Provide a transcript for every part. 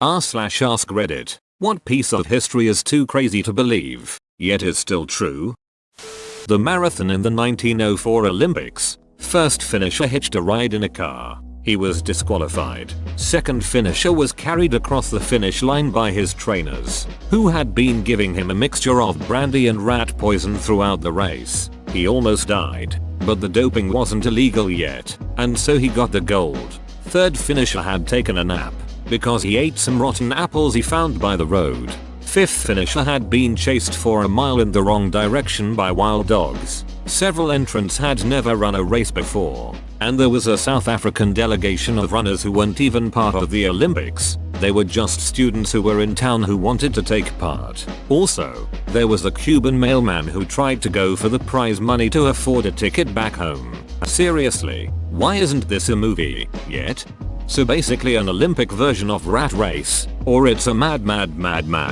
r/ask Reddit. What piece of history is too crazy to believe, yet is still true? The marathon in the 1904 Olympics. First finisher hitched a ride in a car. He was disqualified. Second finisher was carried across the finish line by his trainers, who had been giving him a mixture of brandy and rat poison throughout the race. He almost died, but the doping wasn't illegal yet, and so he got the gold. Third finisher had taken a nap, because he ate some rotten apples he found by the road. Fifth finisher had been chased for a mile in the wrong direction by wild dogs. Several entrants had never run a race before, and there was a South African delegation of runners who weren't even part of the Olympics. They were just students who were in town who wanted to take part. Also, there was a Cuban mailman who tried to go for the prize money to afford a ticket back home. Seriously, why isn't this a movie yet? So basically an Olympic version of Rat Race, or it's a mad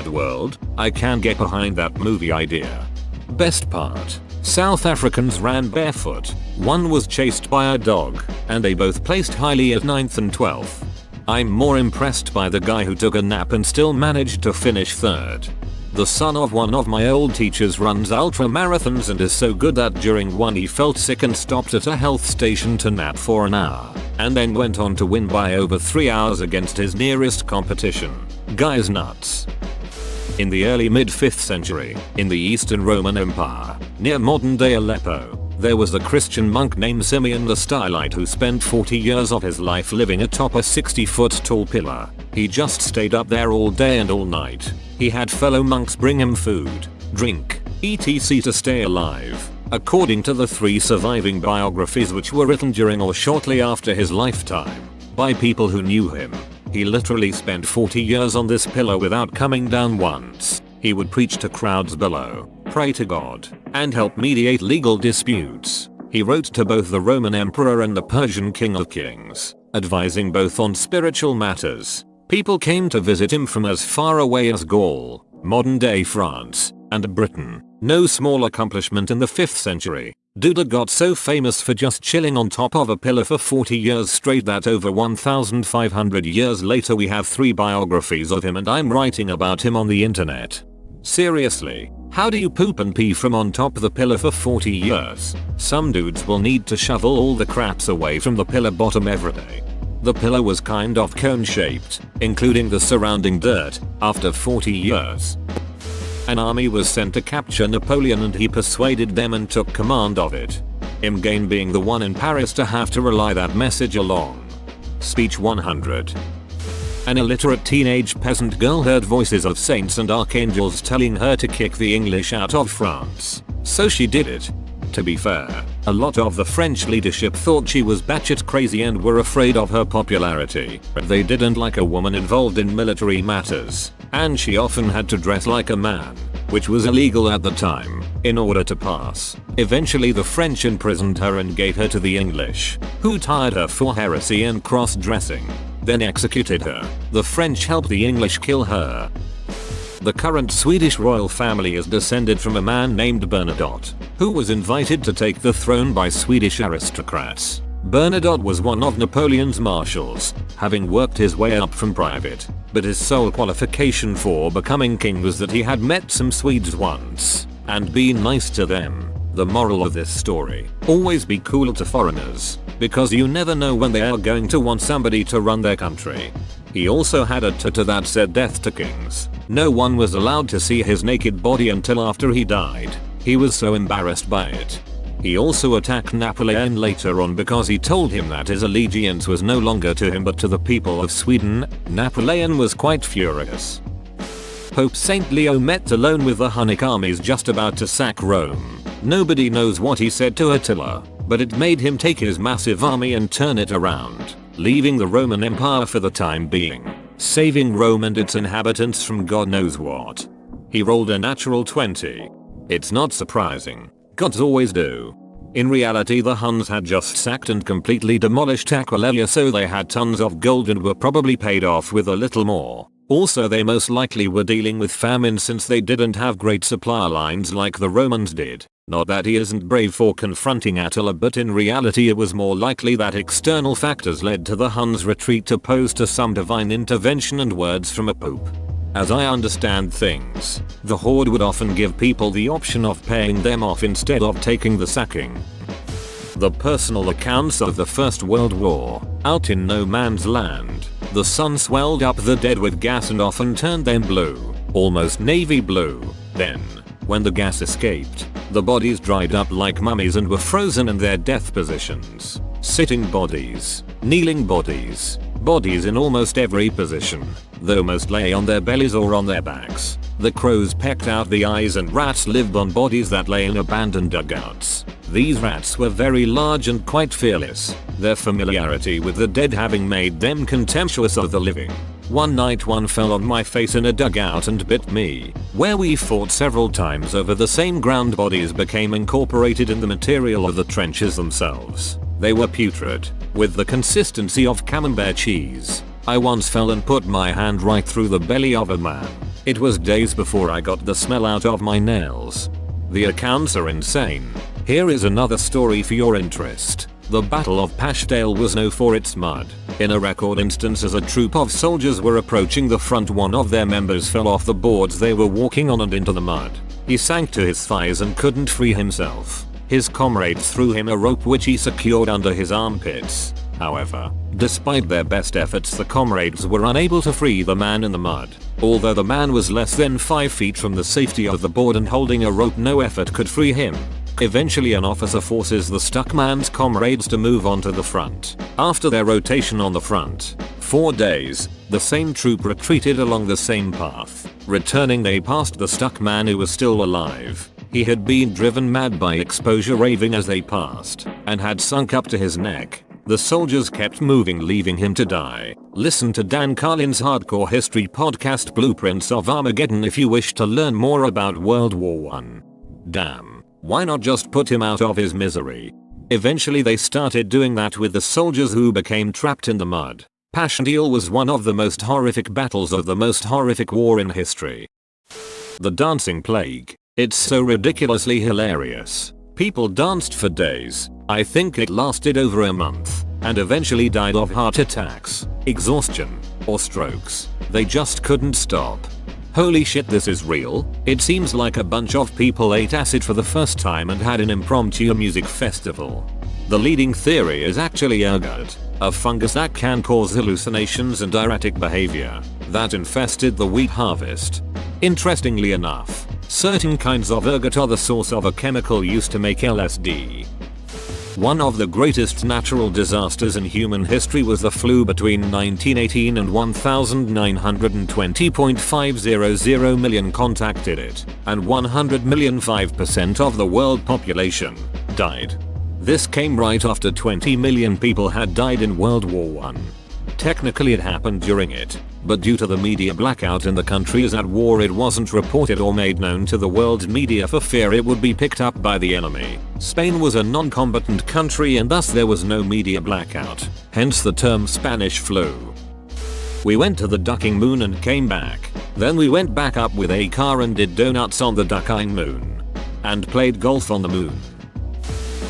world. I can get behind that movie idea. Best part. South Africans ran barefoot. One was chased by a dog, and they both placed highly at 9th and 12th. I'm more impressed by the guy who took a nap and still managed to finish third. The son of one of my old teachers runs ultra marathons and is so good that during one he felt sick and stopped at a health station to nap for an hour, and then went on to win by over 3 hours against his nearest competition. Guy's nuts. In the early mid-5th century, in the Eastern Roman Empire, near modern-day Aleppo, there was a Christian monk named Simeon the Stylite who spent 40 years of his life living atop a 60-foot tall pillar. He just stayed up there all day and all night. He had fellow monks bring him food, drink, etc. to stay alive. According to the 3 surviving biographies which were written during or shortly after his lifetime, by people who knew him, he literally spent 40 years on this pillar without coming down once. He would preach to crowds below, pray to God, and help mediate legal disputes. He wrote to both the Roman Emperor and the Persian King of Kings, advising both on spiritual matters. People came to visit him from as far away as Gaul, modern-day France, and Britain. No small accomplishment in the 5th century. Dude got so famous for just chilling on top of a pillar for 40 years straight that over 1,500 years later we have 3 biographies of him and I'm writing about him on the internet. Seriously, how do you poop and pee from on top of the pillar for 40 years? Some dudes will need to shovel all the craps away from the pillar bottom every day. The pillar was kind of cone shaped, including the surrounding dirt. After 40 years, an army was sent to capture Napoleon and he persuaded them and took command of it. Imgane being the one in Paris to have to relay that message along. Speech 100. An illiterate teenage peasant girl heard voices of saints and archangels telling her to kick the English out of France. So she did it. To be fair, a lot of the French leadership thought she was batshit crazy and were afraid of her popularity. They didn't like a woman involved in military matters, and she often had to dress like a man, which was illegal at the time, in order to pass. Eventually the French imprisoned her and gave her to the English, who tried her for heresy and cross-dressing, then executed her. The French helped the English kill her. The current Swedish royal family is descended from a man named Bernadotte, who was invited to take the throne by Swedish aristocrats. Bernadotte was one of Napoleon's marshals, having worked his way up from private, but his sole qualification for becoming king was that he had met some Swedes once, and been nice to them. The moral of this story: always be cool to foreigners, because you never know when they are going to want somebody to run their country. He also had a tattoo that said "Death to Kings." No one was allowed to see his naked body until after he died. He was so embarrassed by it. He also attacked Napoleon later on because he told him that his allegiance was no longer to him but to the people of Sweden. Napoleon was quite furious. Pope Saint Leo met alone with the Hunnic armies just about to sack Rome. Nobody knows what he said to Attila, but it made him take his massive army and turn it around, leaving the Roman Empire for the time being, saving Rome and its inhabitants from God knows what. He rolled a natural 20. It's not surprising. Gods always do. In reality, the Huns had just sacked and completely demolished Aquileia, so they had tons of gold and were probably paid off with a little more. Also, they most likely were dealing with famine since they didn't have great supply lines like the Romans did. Not that he isn't brave for confronting Attila, but in reality it was more likely that external factors led to the Huns' retreat opposed to some divine intervention and words from a pope. As I understand things, the Horde would often give people the option of paying them off instead of taking the sacking. The personal accounts of the First World War. Out in no man's land, the sun swelled up the dead with gas and often turned them blue, almost navy blue. Then, when the gas escaped, the bodies dried up like mummies and were frozen in their death positions. Sitting bodies, kneeling bodies, bodies in almost every position, though most lay on their bellies or on their backs. The crows pecked out the eyes and rats lived on bodies that lay in abandoned dugouts. These rats were very large and quite fearless, their familiarity with the dead having made them contemptuous of the living. One night one fell on my face in a dugout and bit me. Where we fought several times over the same ground, bodies became incorporated in the material of the trenches themselves. They were putrid, with the consistency of camembert cheese. I once fell and put my hand right through the belly of a man. It was days before I got the smell out of my nails. The accounts are insane. Here is another story for your interest. The Battle of Passchendaele was known for its mud. In a record instance, as a troop of soldiers were approaching the front, one of their members fell off the boards they were walking on and into the mud. He sank to his thighs and couldn't free himself. His comrades threw him a rope which he secured under his armpits. However, despite their best efforts, the comrades were unable to free the man in the mud. Although the man was less than 5 feet from the safety of the board and holding a rope, no effort could free him. Eventually an officer forces the stuck man's comrades to move onto the front. After their rotation on the front, 4 days, the same troop retreated along the same path. Returning, they passed the stuck man who was still alive. He had been driven mad by exposure, raving as they passed, and had sunk up to his neck. The soldiers kept moving, leaving him to die. Listen to Dan Carlin's Hardcore History podcast Blueprints of Armageddon if you wish to learn more about World War I. Damn, why not just put him out of his misery? Eventually they started doing that with the soldiers who became trapped in the mud. Passchendaele was one of the most horrific battles of the most horrific war in history. The Dancing Plague. It's so ridiculously hilarious. People danced for days. I think it lasted over a month, and eventually died of heart attacks, exhaustion, or strokes. They just couldn't stop. Holy shit, this is real. It seems like a bunch of people ate acid for the first time and had an impromptu music festival. The leading theory is actually ergot, a fungus that can cause hallucinations and erratic behavior, that infested the wheat harvest. Interestingly enough, certain kinds of ergot are the source of a chemical used to make LSD. One of the greatest natural disasters in human history was the flu between 1918 and 1920.500 million contacted it, and 100 million, 5% of the world population, died. This came right after 20 million people had died in World War I. Technically it happened during it, but due to the media blackout in the countries at war, it wasn't reported or made known to the world's media for fear it would be picked up by the enemy. Spain was a non-combatant country and thus there was no media blackout, hence the term Spanish flu. We went to the ducking moon and came back. Then we went back up with a car and did donuts on the ducking moon. And played golf on the moon.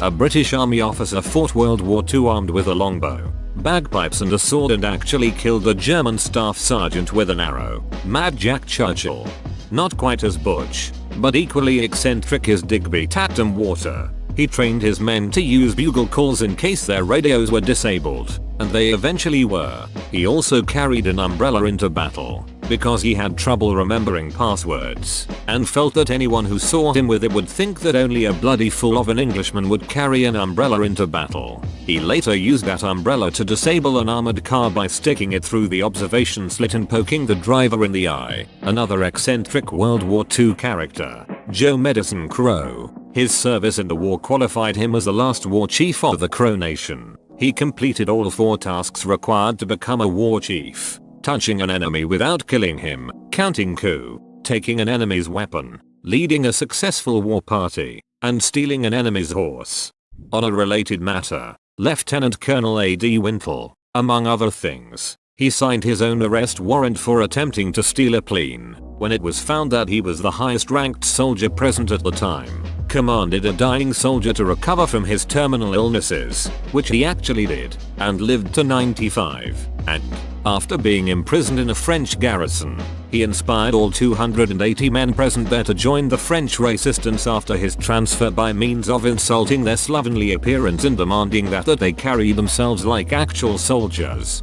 A British Army officer fought World War II armed with a longbow, bagpipes and a sword and actually killed a German staff sergeant with an arrow. Mad Jack Churchill. Not quite as butch, but equally eccentric is Digby Tatton Water. He trained his men to use bugle calls in case their radios were disabled, and they eventually were. He also carried an umbrella into battle, because he had trouble remembering passwords, and felt that anyone who saw him with it would think that only a bloody fool of an Englishman would carry an umbrella into battle. He later used that umbrella to disable an armored car by sticking it through the observation slit and poking the driver in the eye. Another eccentric World War II character, Joe Medicine Crow. His service in the war qualified him as the last war chief of the Crow Nation. He completed all 4 tasks required to become a war chief: touching an enemy without killing him, counting coup, taking an enemy's weapon, leading a successful war party, and stealing an enemy's horse. On a related matter, Lieutenant Colonel A.D. Wintle, among other things, he signed his own arrest warrant for attempting to steal a plane when it was found that he was the highest ranked soldier present at the time, commanded a dying soldier to recover from his terminal illnesses, which he actually did, and lived to 95, and, after being imprisoned in a French garrison, he inspired all 280 men present there to join the French resistance after his transfer by means of insulting their slovenly appearance and demanding that they carry themselves like actual soldiers.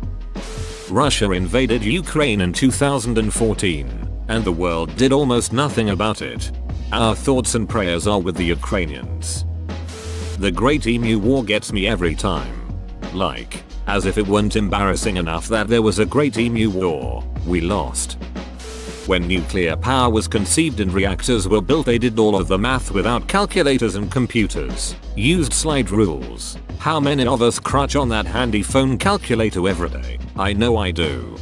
Russia invaded Ukraine in 2014, and the world did almost nothing about it. Our thoughts and prayers are with the Ukrainians. The Great Emu War gets me every time. Like, as if it weren't embarrassing enough that there was a Great Emu War, we lost. When nuclear power was conceived and reactors were built, they did all of the math without calculators and computers, used slide rules. How many of us crutch on that handy phone calculator every day? I know I do.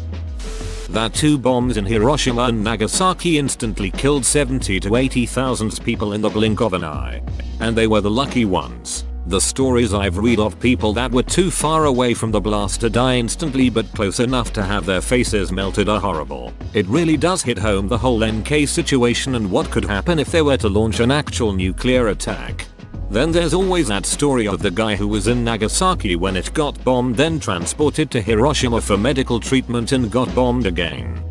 That 2 bombs in Hiroshima and Nagasaki instantly killed 70 to 80,000 people in the blink of an eye. And they were the lucky ones. The stories I've read of people that were too far away from the blast to die instantly but close enough to have their faces melted are horrible. It really does hit home the whole NK situation and what could happen if they were to launch an actual nuclear attack. Then there's always that story of the guy who was in Nagasaki when it got bombed, then transported to Hiroshima for medical treatment and got bombed again.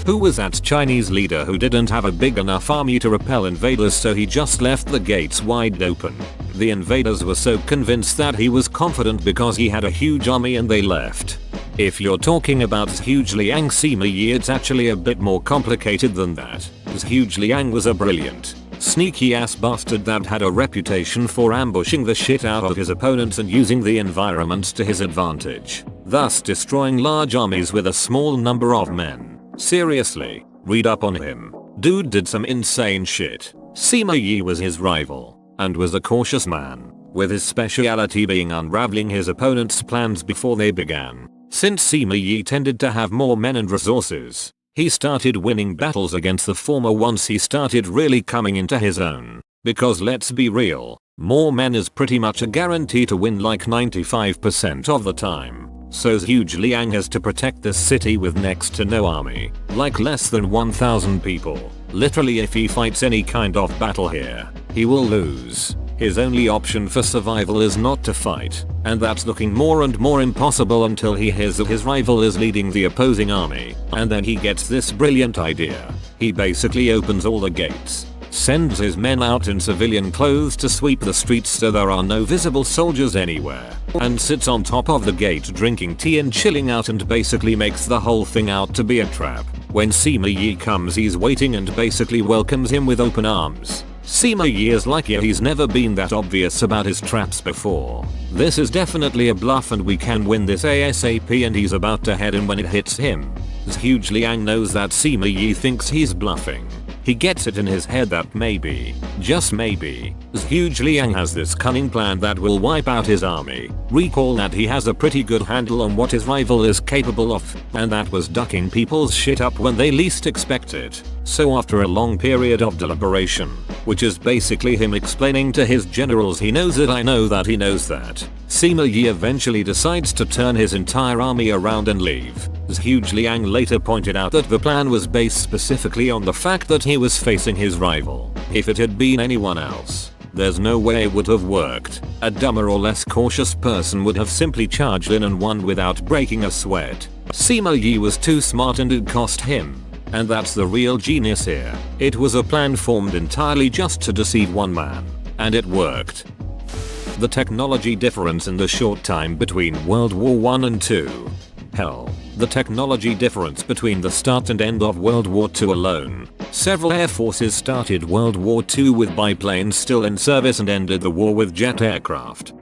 Who was that Chinese leader who didn't have a big enough army to repel invaders, so he just left the gates wide open? The invaders were so convinced that he was confident because he had a huge army and they left. If you're talking about Zhuge Liang Sima Yi, it's actually a bit more complicated than that. Zhuge Liang was a brilliant, sneaky ass bastard that had a reputation for ambushing the shit out of his opponents and using the environment to his advantage, thus destroying large armies with a small number of men. Seriously, read up on him. Dude did some insane shit. Sima Yi was his rival, and was a cautious man, with his speciality being unraveling his opponent's plans before they began. Since Sima Yi tended to have more men and resources, he started winning battles against the former once he started really coming into his own. Because let's be real, more men is pretty much a guarantee to win like 95% of the time. So Zhuge Liang has to protect this city with next to no army, like less than 1,000 people. Literally, if he fights any kind of battle here, he will lose. His only option for survival is not to fight, and that's looking more and more impossible until he hears that his rival is leading the opposing army, and then he gets this brilliant idea. He basically opens all the gates, sends his men out in civilian clothes to sweep the streets so there are no visible soldiers anywhere, and sits on top of the gate drinking tea and chilling out and basically makes the whole thing out to be a trap. When Sima Yi comes, he's waiting and basically welcomes him with open arms. Sima Yi is lucky he's never been that obvious about his traps before. This is definitely a bluff and we can win this ASAP, and he's about to head in when it hits him. Zhuge Liang knows that Sima Yi thinks he's bluffing. He gets it in his head that maybe, just maybe, Zhuge Liang has this cunning plan that will wipe out his army. Recall that he has a pretty good handle on what his rival is capable of, and that was ducking people's shit up when they least expect it. So after a long period of deliberation, which is basically him explaining to his generals he knows that I know that he knows that, Sima Yi eventually decides to turn his entire army around and leave. Zhuge Liang later pointed out that the plan was based specifically on the fact that he was facing his rival. If it had been anyone else, there's no way it would have worked. A dumber or less cautious person would have simply charged in and won without breaking a sweat. Sima Yi was too smart and it cost him. And that's the real genius here. It was a plan formed entirely just to deceive one man. And it worked. The technology difference in the short time between World War I and II. Hell, the technology difference between the start and end of World War II alone. Several air forces started World War II with biplanes still in service and ended the war with jet aircraft.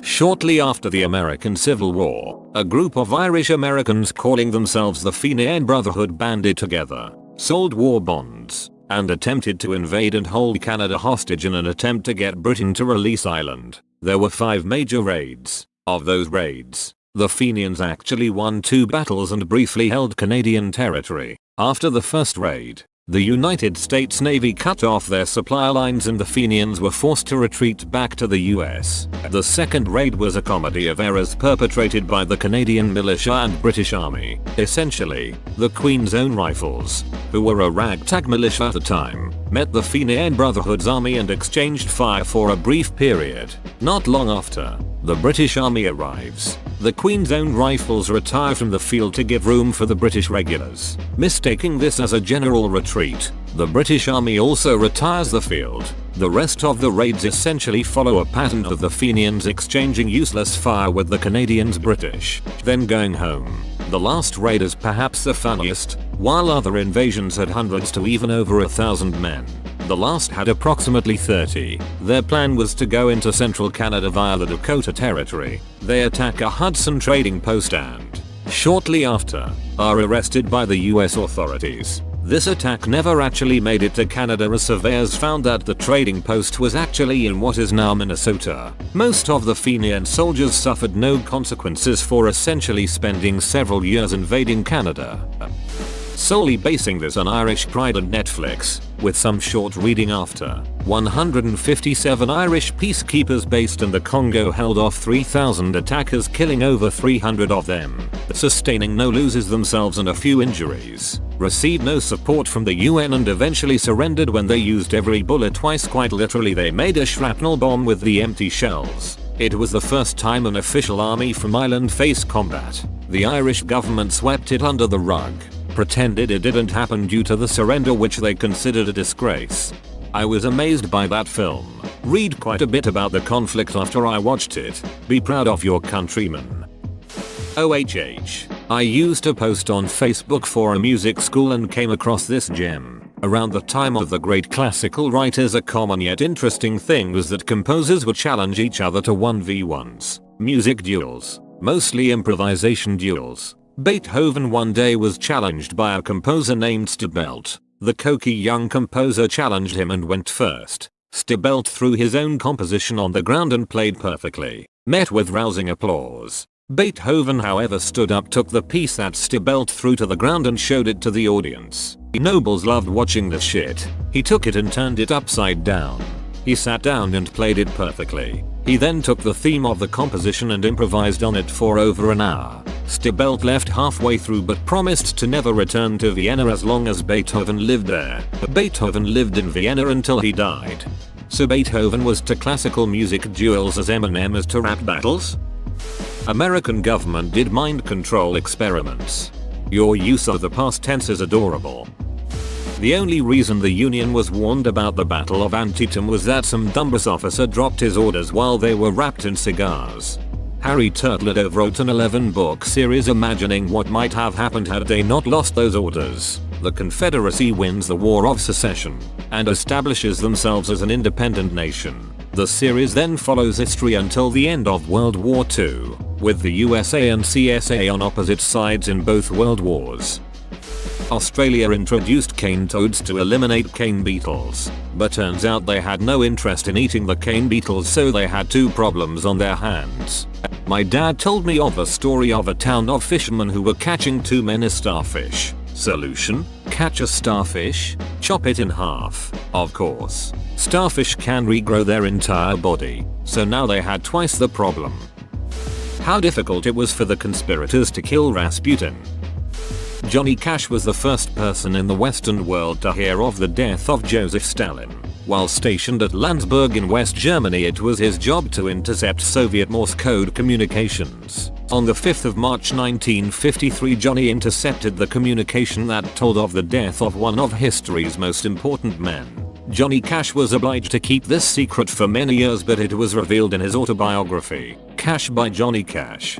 Shortly after the American Civil War, a group of Irish Americans calling themselves the Fenian Brotherhood banded together, sold war bonds, and attempted to invade and hold Canada hostage in an attempt to get Britain to release Ireland. There were 5 major raids. Of those raids, the Fenians actually won 2 battles and briefly held Canadian territory. After the first raid, The United States Navy cut off their supply lines and the Fenians were forced to retreat back to the US. The second raid was a comedy of errors perpetrated by the Canadian militia and British Army. Essentially, the Queen's Own Rifles, who were a ragtag militia at the time, met the Fenian Brotherhood's army and exchanged fire for a brief period. Not long after, the British Army arrives. The Queen's Own Rifles retire from the field to give room for the British regulars. Mistaking this as a general retreat, the British Army also retires the field. The rest of the raids essentially follow a pattern of the Fenians exchanging useless fire with the Canadians British, then going home. The last raid is perhaps the funniest. While other invasions had hundreds to even over 1,000 men, the last had approximately 30. Their plan was to go into central Canada via the Dakota Territory. They attack a Hudson trading post and, shortly after, are arrested by the US authorities. This attack never actually made it to Canada as surveyors found that the trading post was actually in what is now Minnesota. Most of the Fenian soldiers suffered no consequences for essentially spending several years invading Canada. Solely basing this on Irish pride and Netflix, with some short reading after. 157 Irish peacekeepers based in the Congo held off 3,000 attackers, killing over 300 of them, sustaining no losses themselves and a few injuries. Received no support from the UN and eventually surrendered when they used every bullet twice. Quite literally, they made a shrapnel bomb with the empty shells. It was the first time an official army from Ireland faced combat. The Irish government swept it under the rug, pretended it didn't happen due to the surrender, which they considered a disgrace. I was amazed by that film. Read quite a bit about the conflict after I watched it. Be proud of your countrymen. OHH. I used to post on Facebook for a music school and came across this gem. Around the time of the great classical writers, a common yet interesting thing was that composers would challenge each other to 1v1s. Music duels. Mostly improvisation duels. Beethoven one day was challenged by a composer named Stabelt. The cocky young composer challenged him and went first. Stabelt threw his own composition on the ground and played perfectly, met with rousing applause. Beethoven, however, stood up, took the piece that Stabelt threw to the ground and showed it to the audience. Nobles loved watching the shit. He took it and turned it upside down. He sat down and played it perfectly. He then took the theme of the composition and improvised on it for over an hour. Stabelt left halfway through but promised to never return to Vienna as long as Beethoven lived there. Beethoven lived in Vienna until he died. So Beethoven was to classical music duels as Eminem is to rap battles? American government did mind control experiments. Your use of the past tense is adorable. The only reason the Union was warned about the Battle of Antietam was that some dumbass officer dropped his orders while they were wrapped in cigars. Harry Turtledove wrote an 11-book series imagining what might have happened had they not lost those orders. The Confederacy wins the War of Secession and establishes themselves as an independent nation. The series then follows history until the end of World War II, with the USA and CSA on opposite sides in both world wars. Australia introduced cane toads to eliminate cane beetles, but turns out they had no interest in eating the cane beetles, so they had two problems on their hands. My dad told me of a story of a town of fishermen who were catching too many starfish. Solution? Catch a starfish, chop it in half. Of course, starfish can regrow their entire body, so now they had twice the problem. How difficult it was for the conspirators to kill Rasputin. Johnny Cash was the first person in the Western world to hear of the death of Joseph Stalin. While stationed at Landsberg in West Germany, it was his job to intercept Soviet Morse code communications. On the 5th of March 1953, Johnny intercepted the communication that told of the death of one of history's most important men. Johnny Cash was obliged to keep this secret for many years, but it was revealed in his autobiography, Cash by Johnny Cash.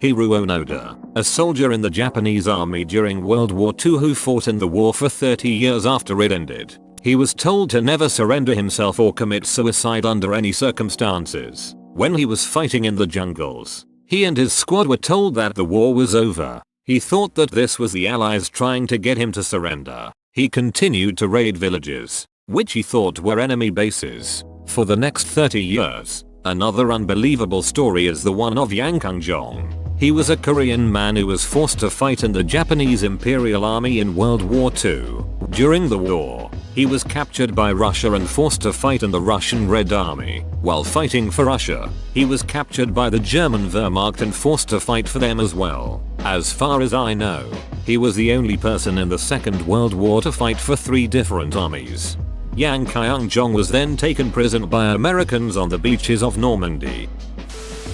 Hiro Onoda, a soldier in the Japanese army during World War II who fought in the war for 30 years after it ended. He was told to never surrender himself or commit suicide under any circumstances. When he was fighting in the jungles, he and his squad were told that the war was over. He thought that this was the Allies trying to get him to surrender. He continued to raid villages, which he thought were enemy bases, for the next 30 years. Another unbelievable story is the one of Yang Kung-jong. He was a Korean man who was forced to fight in the Japanese Imperial Army in World War II. During the war, he was captured by Russia and forced to fight in the Russian Red Army. While fighting for Russia, he was captured by the German Wehrmacht and forced to fight for them as well. As far as I know, he was the only person in the Second World War to fight for 3 different armies. Yang Kyung-jong was then taken prisoner by Americans on the beaches of Normandy.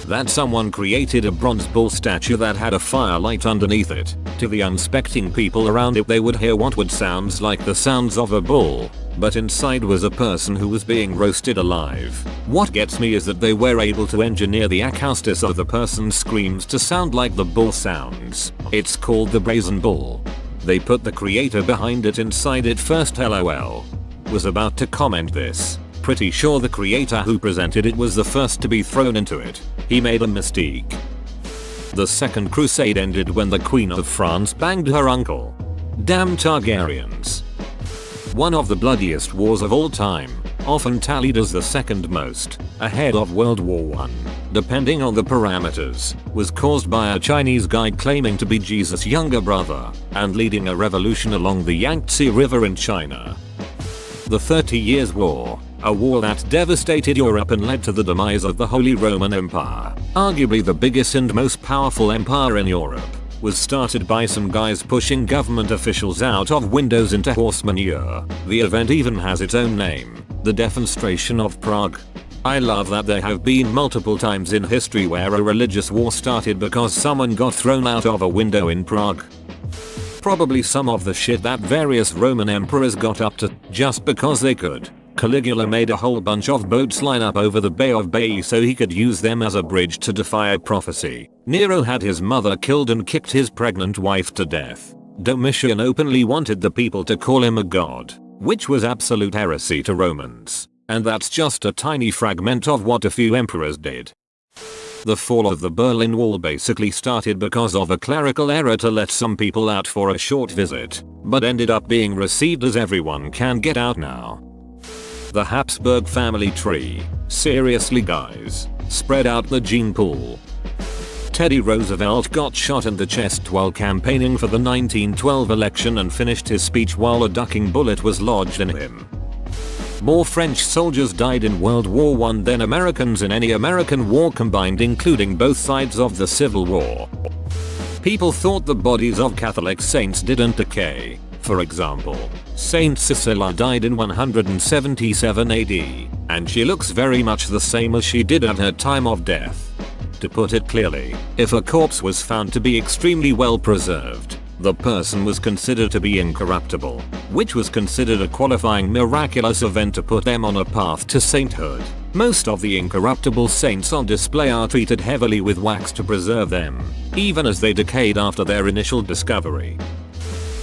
That someone created a bronze bull statue that had a firelight underneath it. To the unsuspecting people around it, they would hear what would sound like the sounds of a bull, but inside was a person who was being roasted alive. What gets me is that they were able to engineer the acoustics of the person's screams to sound like the bull sounds. It's called the Brazen Bull. They put the creator behind it inside it first. LOL. Was about to comment this. Pretty sure the creator who presented it was the first to be thrown into it. He made a mistake. The Second Crusade ended when the Queen of France banged her uncle. Damn Targaryens. One of the bloodiest wars of all time, often tallied as the second most, ahead of World War I, depending on the parameters, was caused by a Chinese guy claiming to be Jesus' younger brother and leading a revolution along the Yangtze River in China. The 30 Years' War, a war that devastated Europe and led to the demise of the Holy Roman Empire, arguably the biggest and most powerful empire in Europe, was started by some guys pushing government officials out of windows into horse manure. The event even has its own name, the Defenestration of Prague. I love that there have been multiple times in history where a religious war started because someone got thrown out of a window in Prague. Probably some of the shit that various Roman emperors got up to just because they could. Caligula made a whole bunch of boats line up over the Bay of Baiae so he could use them as a bridge to defy a prophecy. Nero had his mother killed and kicked his pregnant wife to death. Domitian openly wanted the people to call him a god, which was absolute heresy to Romans. And that's just a tiny fragment of what a few emperors did. The fall of the Berlin Wall basically started because of a clerical error to let some people out for a short visit, but ended up being received as everyone can get out now. The Habsburg family tree. Seriously guys, spread out the gene pool. Teddy Roosevelt got shot in the chest while campaigning for the 1912 election and finished his speech while a ducking bullet was lodged in him. More French soldiers died in World War I than Americans in any American war combined, including both sides of the Civil War. People thought the bodies of Catholic saints didn't decay. For example, Saint Cecilia died in 177 AD, and she looks very much the same as she did at her time of death. To put it clearly, if a corpse was found to be extremely well preserved, the person was considered to be incorruptible, which was considered a qualifying miraculous event to put them on a path to sainthood. Most of the incorruptible saints on display are treated heavily with wax to preserve them, even as they decayed after their initial discovery.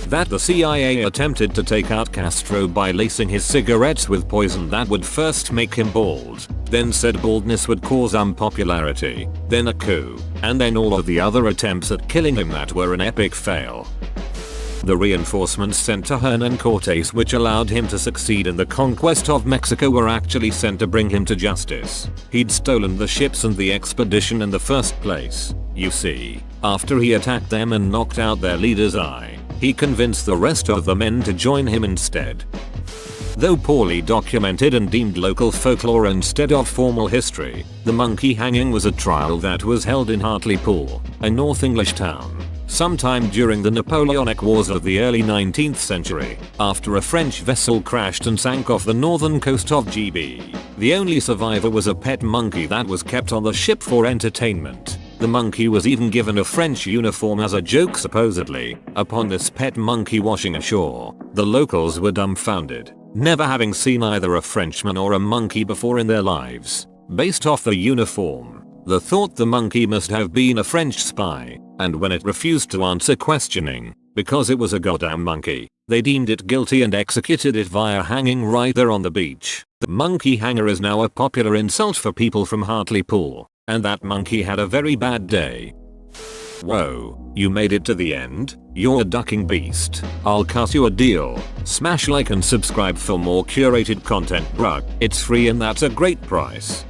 That the CIA attempted to take out Castro by lacing his cigarettes with poison that would first make him bald, then said baldness would cause unpopularity, then a coup, and then all of the other attempts at killing him that were an epic fail. The reinforcements sent to Hernan Cortes which allowed him to succeed in the conquest of Mexico were actually sent to bring him to justice. He'd stolen the ships and the expedition in the first place. You see, after he attacked them and knocked out their leader's eye, he convinced the rest of the men to join him instead. Though poorly documented and deemed local folklore instead of formal history, the monkey hanging was a trial that was held in Hartlepool, a North English town, sometime during the Napoleonic Wars of the early 19th century, after a French vessel crashed and sank off the northern coast of GB. The only survivor was a pet monkey that was kept on the ship for entertainment. The monkey was even given a French uniform as a joke supposedly. Upon this pet monkey washing ashore, the locals were dumbfounded, never having seen either a Frenchman or a monkey before in their lives. Based off the uniform, they thought the monkey must have been a French spy, and when it refused to answer questioning, because it was a goddamn monkey, they deemed it guilty and executed it via hanging right there on the beach. The monkey hanger is now a popular insult for people from Hartlepool. And that monkey had a very bad day. Whoa, you made it to the end? You're a ducking beast. I'll cut you a deal. Smash like and subscribe for more curated content, bruh. It's free and that's a great price.